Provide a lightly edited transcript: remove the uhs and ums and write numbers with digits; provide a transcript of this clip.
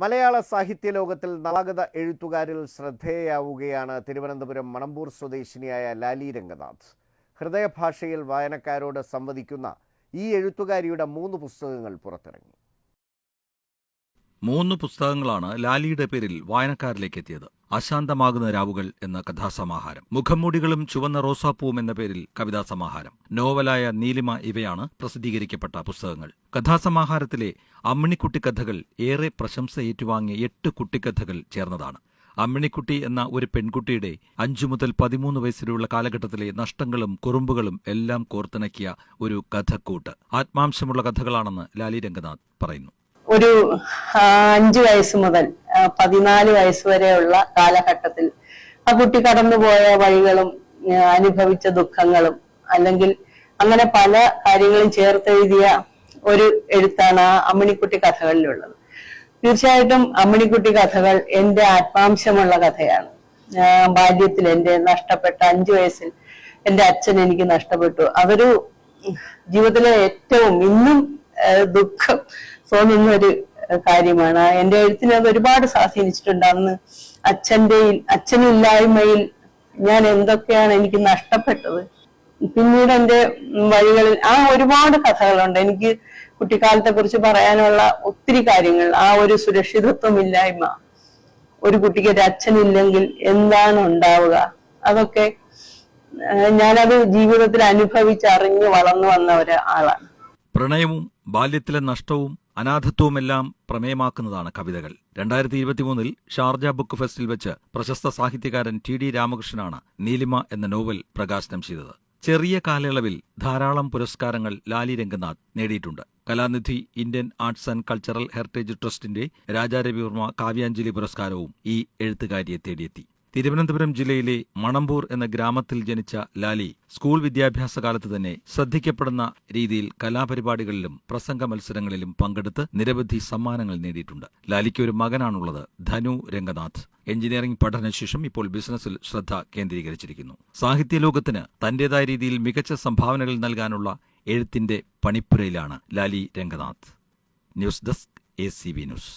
മലയാള സാഹിത്യ ലോകത്തിൽ നവാഗത എഴുത്തുകാരിൽ ശ്രദ്ധേയയാവുകയാണ് തിരുവനന്തപുരം മണമ്പൂർ സ്വദേശിനിയായ ലാലി രംഗനാഥ്. ഹൃദയഭാഷയിൽ വായനക്കാരോട് സംവദിക്കുന്ന ഈ എഴുത്തുകാരിയുടെ 3 പുസ്തകങ്ങൾ പുറത്തിറങ്ങി. 3 പുസ്തകങ്ങളാണ് ലാലിയുടെ പേരിൽ വായനക്കാരിലേക്ക് എത്തിയത്. അശാന്തമാകുന്ന രാവുകൾ എന്ന കഥാസമാഹാരം, മുഖംമൂടികളും ചുവന്ന റോസാപ്പൂവും എന്ന പേരിൽ കവിതാസമാഹാരം, നോവലായ നീലിമ ഇവയാണ് പ്രസിദ്ധീകരിക്കപ്പെട്ട പുസ്തകങ്ങൾ. കഥാസമാഹാരത്തിലെ അമ്മിണിക്കുട്ടി കഥകൾ ഏറെ പ്രശംസ ഏറ്റുവാങ്ങിയ 8 കുട്ടിക്കഥകൾ ചേർന്നതാണ്. അമ്മിണിക്കുട്ടി എന്ന ഒരു പെൺകുട്ടിയുടെ 5 മുതൽ 13 വയസ്സിലുള്ള കാലഘട്ടത്തിലെ നഷ്ടങ്ങളും കുറുമ്പുകളും എല്ലാം കോർത്തിണക്കിയ ഒരു കഥക്കൂട്ട്. ആത്മാംശമുള്ള കഥകളാണെന്ന് ലാലി രംഗനാഥ് പറയുന്നു. ഒരു 5 വയസ്സ് മുതൽ 14 വയസ്സ് വരെയുള്ള കാലഘട്ടത്തിൽ ആ കുട്ടി കടന്നുപോയ വഴികളും അനുഭവിച്ച ദുഃഖങ്ങളും അല്ലെങ്കിൽ അങ്ങനെ പല കാര്യങ്ങളും ചേർത്തെഴുതിയ ഒരു എഴുത്താണ് ആ അമ്മിണിക്കുട്ടി കഥകളിലുള്ളത്. തീർച്ചയായിട്ടും അമ്മിണിക്കുട്ടി കഥകൾ എന്റെ ആത്മാംശമുള്ള കഥയാണ്. ബാല്യത്തിൽ എന്റെ നഷ്ടപ്പെട്ട 5 വയസ്സിൽ എന്റെ അച്ഛൻ എനിക്ക് നഷ്ടപ്പെട്ടു. അതൊരു ജീവിതത്തിലെ ഏറ്റവും ഇന്നും ദുഃഖം തോന്നുന്ന ഒരു കാര്യമാണ്. എന്റെ എഴുത്തിനെ അത് ഒരുപാട് സ്വാധീനിച്ചിട്ടുണ്ട്. അന്ന് അച്ഛനില്ലായ്മയിൽ ഞാൻ എന്തൊക്കെയാണ് എനിക്ക് നഷ്ടപ്പെട്ടത്. പിന്നീട് എന്റെ വഴികളിൽ ഒരുപാട് കഥകളുണ്ട്. എനിക്ക് കുട്ടിക്കാലത്തെ കുറിച്ച് പറയാനുള്ള ഒത്തിരി കാര്യങ്ങൾ. ഒരു സുരക്ഷിതത്വമില്ലായ്മ, ഒരു കുട്ടിക്ക് ഒരു അച്ഛനില്ലെങ്കിൽ എന്താണ് ഉണ്ടാവുക, അതൊക്കെ ഞാനത് ജീവിതത്തിൽ അനുഭവിച്ചറിഞ്ഞ് വളർന്നു വന്ന ഒരാളാണ്. പ്രണയവും ബാല്യത്തിലെ നഷ്ടവും അനാഥത്വവുമെല്ലാം പ്രമേയമാക്കുന്നതാണ് കവിതകൾ. 2023 ഷാർജ ബുക്ക് ഫെസ്റ്റിൽ വെച്ച് പ്രശസ്ത സാഹിത്യകാരൻ TD രാമകൃഷ്ണനാണ് നീലിമ എന്ന നോവൽ പ്രകാശനം ചെയ്തത്. ചെറിയ കാലയളവിൽ ധാരാളം പുരസ്കാരങ്ങൾ ലാലി രംഗനാഥ് നേടിയിട്ടുണ്ട്. Kalanidhi Indian arts and cultural heritage ട്രസ്റ്റിന്റെ രാജാ രവിവർമ്മ കാവ്യാഞ്ജലി പുരസ്കാരവും ഈ എഴുത്തുകാരിയെ തേടിയെത്തി. തിരുവനന്തപുരം ജില്ലയിലെ മണമ്പൂർ എന്ന ഗ്രാമത്തിൽ ജനിച്ച ലാലി സ്കൂൾ വിദ്യാഭ്യാസ കാലത്ത് തന്നെ ശ്രദ്ധിക്കപ്പെടുന്ന രീതിയിൽ കലാപരിപാടികളിലും പ്രസംഗ മത്സരങ്ങളിലും പങ്കെടുത്ത് നിരവധി സമ്മാനങ്ങൾ നേടിയിട്ടുണ്ട്. ലാലിക്ക് ഒരു മകനാണുള്ളത്, ധനു രംഗനാഥ്. എഞ്ചിനീയറിംഗ് പഠനശേഷം ഇപ്പോൾ ബിസിനസ്സിൽ ശ്രദ്ധ കേന്ദ്രീകരിച്ചിരിക്കുന്നു. സാഹിത്യലോകത്തിന് തന്റേതായ രീതിയിൽ മികച്ച സംഭാവനകൾ നൽകാനുള്ള എഴുത്തിന്റെ പണിപ്പുരയിലാണ് Lali Ranganath. News desk ACV news.